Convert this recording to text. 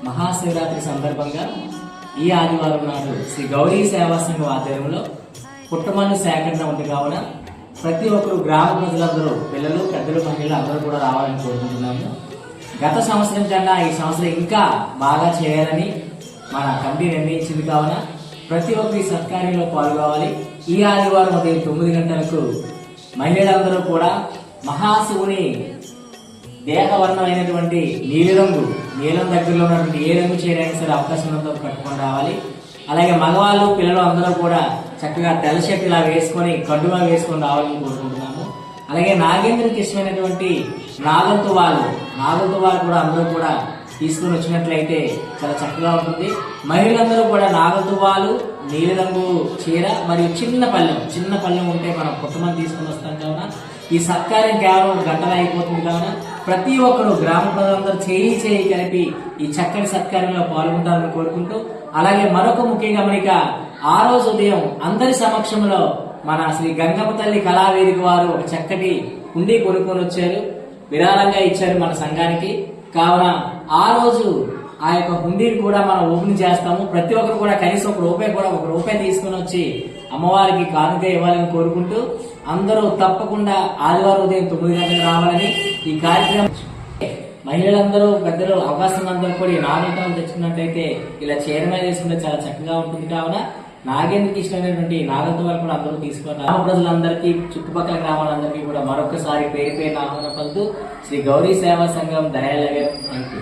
మహాశివరాత్రి సందర్భంగా ఈ ఆదివారం నాడు శ్రీ గౌరీ సేవా సంఘం ఆధ్వర్యంలో పుట్టమన్ను సేకరణ ఉంది కావున ప్రతి ఒక్కరు గ్రామ ప్రజలందరూ పిల్లలు పెద్దలు మహిళలు అందరూ కూడా రావాలని కోరుకుంటున్నాము. గత సంవత్సరం కన్నా ఈ సంవత్సరం ఇంకా బాగా చేయాలని మన కమిటీ నిర్ణయించింది కావున ప్రతి ఒక్కరి సత్కార్యంలో పాల్గొవాలి. ఈ ఆదివారం ఉదయం 9 గంటలకు మహిళలందరూ కూడా మహాశివుని దేహవర్ణమైనటువంటి నీలం దగ్గరలో ఉన్నటువంటి ఏ రంగు చేయడానికి సరే అవకాశం ఉన్నంత కట్టుకొని రావాలి. అలాగే మగవాళ్ళు పిల్లలు అందరూ కూడా చక్కగా తెల్ల షర్ట్ ఇలా వేసుకొని కడ్డుగా వేసుకొని రావాలని కోరుకుంటున్నాము. అలాగే నాగేంద్రకి ఇష్టమైనటువంటి నాగంతువాలు కూడా అందరూ కూడా తీసుకుని వచ్చినట్లయితే చాలా చక్కగా ఉంటుంది. మహిళలందరూ కూడా నాగతువాలు, నీలిరంగు చీర మరియు చిన్న పళ్ళెం ఉంటే మనం పుట్టమని తీసుకుని వస్తాం కావున ఈ సత్కార్యం కేవలం గంటలు అయిపోతుంది కావున ప్రతి ఒక్కరు గ్రామ ప్రజలందరూ చేయి కలిపి ఈ చక్కని సత్కార్యంలో పాల్గొంటారని కోరుకుంటూ, అలాగే మరొక ముఖ్య గమనిక, ఆ రోజు ఉదయం అందరి సమక్షంలో మన శ్రీ గంగమ్మ తల్లి కళావేదిక వారు ఒక చక్కటి హుండీ కొనుక్కొని వచ్చారు, విరాళంగా ఇచ్చారు మన సంఘానికి. కావున ఆ రోజు ఆ యొక్క హుండీని కూడా మనం ఓపెన్ చేస్తాము. ప్రతి ఒక్కరు కూడా కనీసం ఒక రూపాయి తీసుకుని వచ్చి అమ్మవారికి కానుక ఇవ్వాలని కోరుకుంటూ, అందరూ తప్పకుండా ఆదివారం ఉదయం 9 గంటలకు రావాలని ఈ కార్యక్రమం. మహిళలందరూ పెద్దలు అవకాశం అందరూ కూడా ఈ నాగంటాలు తెచ్చుకున్నట్లయితే ఇలా చీరమే చేసుకుంటే చాలా చక్కగా ఉంటుంది. కావున నాగేంద్రకి ఇష్టమైనటువంటి నాగంతవాలు కూడా అందరూ తీసుకున్నారు. గ్రామ ప్రజలందరికీ, చుట్టుపక్కల గ్రామాలందరికీ కూడా మరొకసారి పేరు ఆహ్వానం పలుకుతూ శ్రీ గౌరీ సేవా సంఘం దయాల గారు. Thank you.